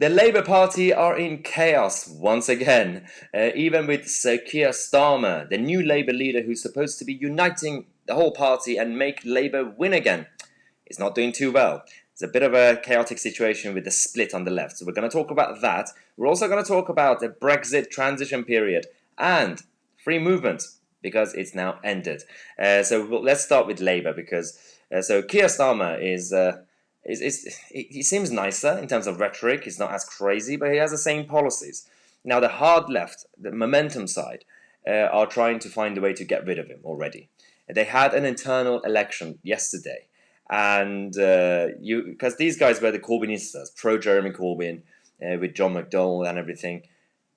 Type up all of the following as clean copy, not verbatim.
The Labour Party are in chaos once again, even with Sir Keir Starmer, the new Labour leader who's supposed to be uniting the whole party and make Labour win again. It's not doing too well. It's a bit of a chaotic situation with the split on the left, so we're going to talk about that. We're also going to talk about the Brexit transition period and free movement, because it's now ended. Let's start with Labour, because Keir Starmer he seems nicer in terms of rhetoric. He's not as crazy, but he has the same policies. Now, the hard left, the momentum side, are trying to find a way to get rid of him already. They had an internal election yesterday, and because these guys were the Corbynistas, pro-Jeremy Corbyn, with John McDonnell and everything.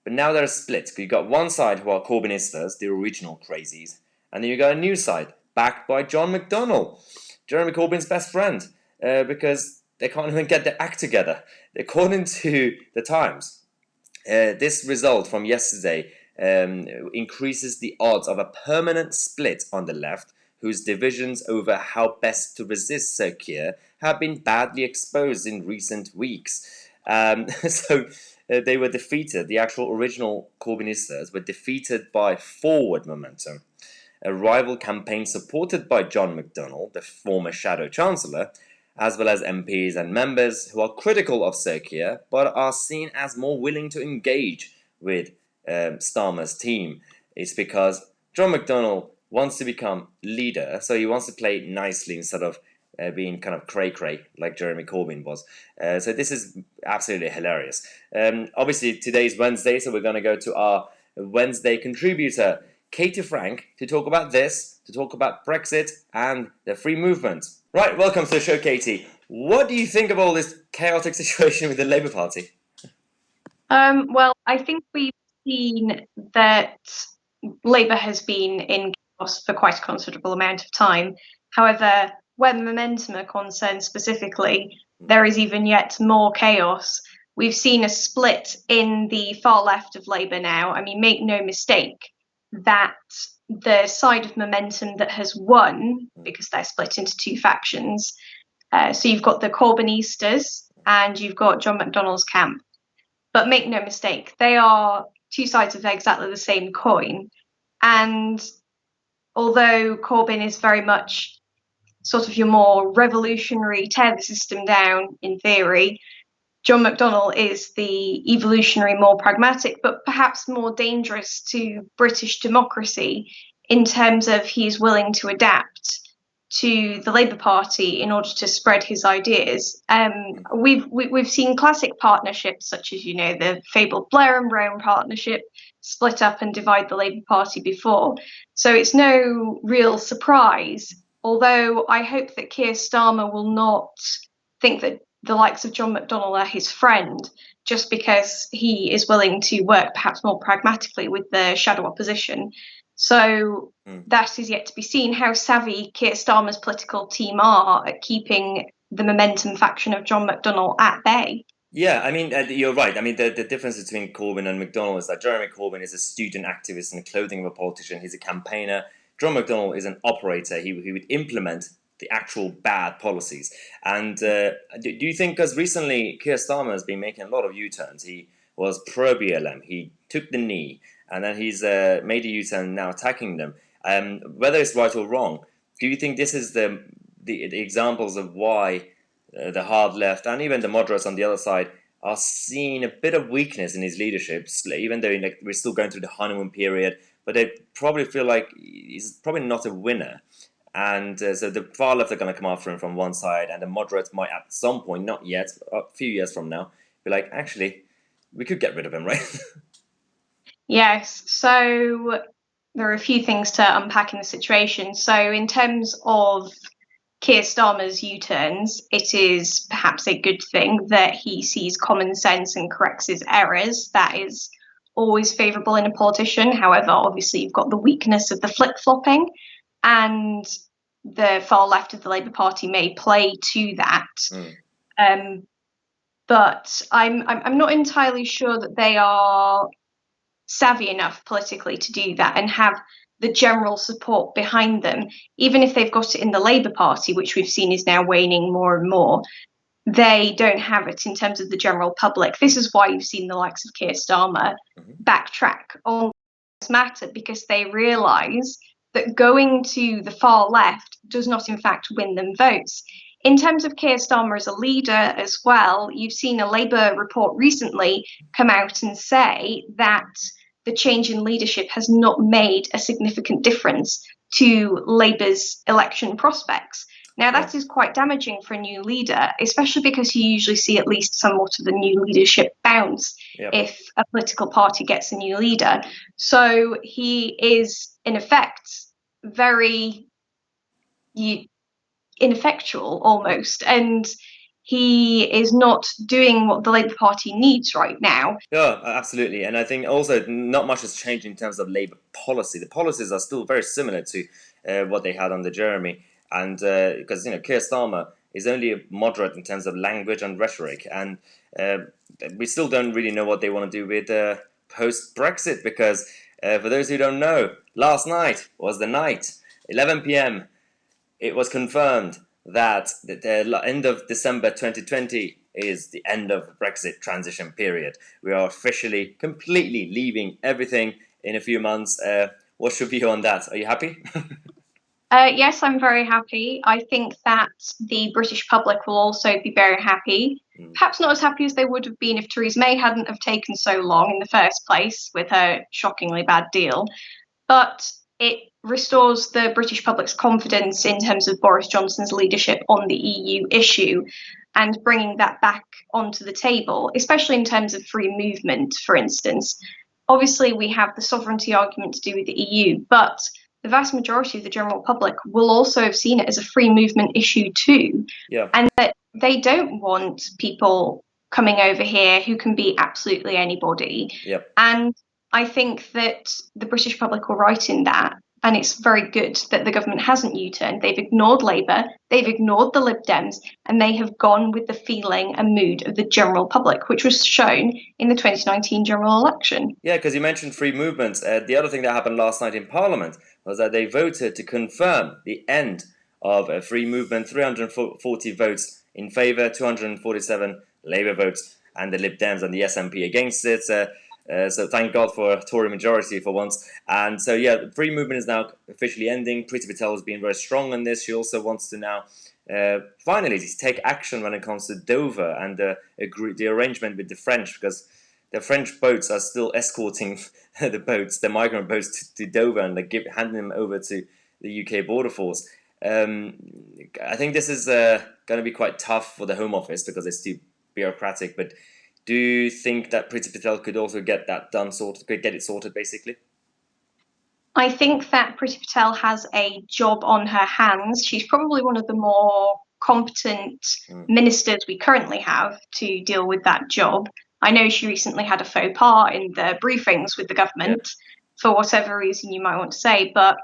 But now they're split. You got one side who are Corbynistas, the original crazies, and then you got a new side backed by John McDonnell, Jeremy Corbyn's best friend. Because they can't even get their act together. According to the Times, this result from yesterday increases the odds of a permanent split on the left, whose divisions over how best to resist Sir Keir have been badly exposed in recent weeks. They were defeated. The actual original Corbynistas were defeated by Forward Momentum, a rival campaign supported by John McDonnell, the former Shadow Chancellor, as well as MPs and members who are critical of Sir Keir, but are seen as more willing to engage with Starmer's team. It's because John McDonnell wants to become leader, so he wants to play nicely instead of being kind of cray-cray like Jeremy Corbyn was. So this is absolutely hilarious. Obviously, today's Wednesday, so we're going to go to our Wednesday contributor, Katie Frank, to talk about this, to talk about Brexit and the free movement. Right, welcome to the show, Katie. What do you think of all this chaotic situation with the Labour Party? Well, I think we've seen that Labour has been in chaos for quite a considerable amount of time. However, where momentum are concerned specifically, there is even yet more chaos. We've seen a split in the far left of Labour now. I mean, make no mistake that the side of momentum that has won, because they're split into two factions, so you've got the Corbynistas and you've got John McDonnell's camp. But make no mistake, they are two sides of exactly the same coin. And although Corbyn is very much sort of your more revolutionary, tear the system down in theory, John McDonnell is the evolutionary, more pragmatic, but perhaps more dangerous to British democracy in terms of he is willing to adapt to the Labour Party in order to spread his ideas. We've seen classic partnerships such as, the fabled Blair and Brown partnership split up and divide the Labour Party before. So it's no real surprise, although I hope that Keir Starmer will not think that the likes of John McDonnell are his friend just because he is willing to work perhaps more pragmatically with the shadow opposition. So that is yet to be seen, how savvy Keir Starmer's political team are at keeping the momentum faction of John McDonnell at bay. Yeah, I mean, you're right. I mean, the difference between Corbyn and McDonnell is that Jeremy Corbyn is a student activist in the clothing of a politician. He's a campaigner. John McDonnell is an operator. He would implement the actual bad policies. And do you think, because recently Keir Starmer has been making a lot of U-turns, he was pro-BLM, he took the knee, and then he's made a U-turn now attacking them. Whether it's right or wrong, do you think this is the examples of why the hard left and even the moderates on the other side are seeing a bit of weakness in his leadership, even though we're still going through the honeymoon period, but they probably feel like he's probably not a winner. And so the far left are going to come after him from one side, and the moderates might at some point, not yet, a few years from now, be like, actually, we could get rid of him, right? Yes, so there are a few things to unpack in the situation. So in terms of Keir Starmer's U-turns, it is perhaps a good thing that he sees common sense and corrects his errors. That is always favourable in a politician. However, obviously you've got the weakness of the flip-flopping, and the far left of the Labour Party may play to that. But I'm not entirely sure that they are savvy enough politically to do that and have the general support behind them, even if they've got it in the Labour Party, which we've seen is now waning more and more. they don't have it in terms of the general public. This is why you've seen the likes of Keir Starmer backtrack on this matter, because they realise that going to the far left does not in fact win them votes. In terms of Keir Starmer as a leader as well, you've seen a Labour report recently come out and say that the change in leadership has not made a significant difference to Labour's election prospects. Now, that is quite damaging for a new leader, especially because you usually see at least somewhat of a new leadership bounce if a political party gets a new leader. So he is, in effect, very ineffectual almost, and he is not doing what the Labour Party needs right now. Yeah, absolutely. And I think also not much has changed in terms of Labour policy. The policies are still very similar to what they had under Jeremy. And because, Keir Starmer is only moderate in terms of language and rhetoric. And we still don't really know what they want to do with post-Brexit, because for those who don't know, last night was the night, 11 p.m., it was confirmed that the end of December 2020 is the end of the Brexit transition period. We are officially, completely leaving everything in a few months. What's your view on that? Are you happy? Yes, I'm very happy. I think that the British public will also be very happy. Perhaps not as happy as they would have been if Theresa May hadn't have taken so long in the first place with her shockingly bad deal. But it restores the British public's confidence in terms of Boris Johnson's leadership on the EU issue and bringing that back onto the table, especially in terms of free movement, for instance. Obviously, we have the sovereignty argument to do with the EU, but the vast majority of the general public will also have seen it as a free movement issue too, and that they don't want people coming over here who can be absolutely anybody. And I think that the British public were right in that, and it's very good that the government hasn't U-turned. They've ignored Labour, they've ignored the Lib Dems, and they have gone with the feeling and mood of the general public, which was shown in the 2019 general election. Yeah, because you mentioned free movement. The other thing that happened last night in Parliament was that they voted to confirm the end of a free movement, 340 votes in favour, 247 Labour votes, and the Lib Dems and the SNP against it. So thank God for a Tory majority for once. And so, yeah, free movement is now officially ending. Priti Patel has been very strong on this. She also wants to now finally take action when it comes to Dover and the arrangement with the French, because the French boats are still escorting the migrant boats to Dover, and handing them over to the UK Border Force. I think this is going to be quite tough for the Home Office because it's too bureaucratic, but do you think that Priti Patel could also get that done, could get it sorted, basically? I think that Priti Patel has a job on her hands. She's probably one of the more competent ministers we currently have to deal with that job. I know she recently had a faux pas in the briefings with the government, for whatever reason you might want to say, but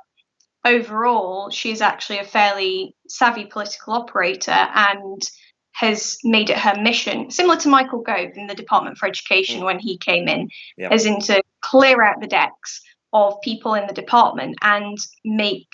overall, she's actually a fairly savvy political operator and has made it her mission, similar to Michael Gove in the Department for Education when he came in, as in to clear out the decks of people in the department and make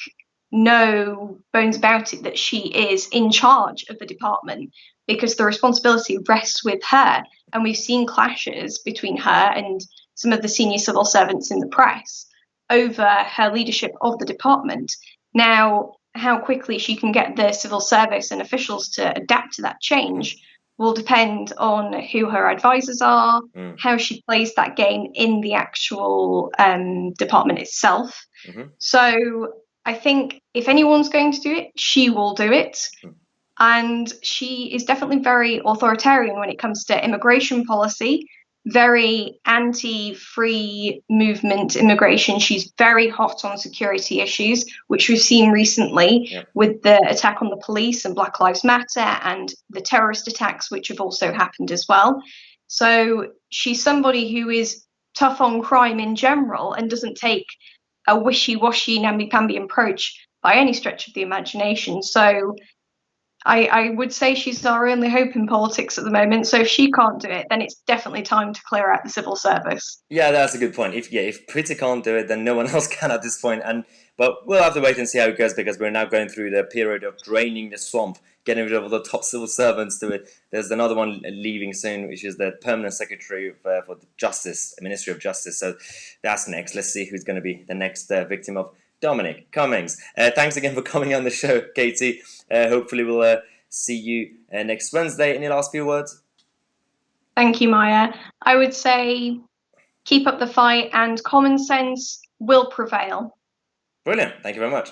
no bones about it that she is in charge of the department, because the responsibility rests with her. And we've seen clashes between her and some of the senior civil servants in the press over her leadership of the department. Now, how quickly she can get the civil service and officials to adapt to that change will depend on who her advisors are, how she plays that game in the actual department itself. So I think if anyone's going to do it, she will do it. And she is definitely very authoritarian when it comes to immigration policy, very anti-free movement immigration. She's very hot on security issues, which we've seen recently with the attack on the police and Black Lives Matter and the terrorist attacks, which have also happened as well. So she's somebody who is tough on crime in general and doesn't take a wishy-washy, namby-pamby approach by any stretch of the imagination. So I would say she's our only hope in politics at the moment. So if she can't do it, then it's definitely time to clear out the civil service. Yeah, that's a good point. If Priti can't do it, then no one else can at this point. But we'll have to wait and see how it goes, because we're now going through the period of draining the swamp, getting rid of all the top civil servants to it. There's another one leaving soon, which is the permanent secretary for the Justice, Ministry of Justice. So that's next. Let's see who's going to be the next victim of Dominic Cummings. Thanks again for coming on the show, Katie. Hopefully we'll see you next Wednesday. Any last few words? Thank you, Maya. I would say keep up the fight and common sense will prevail. Brilliant. Thank you very much.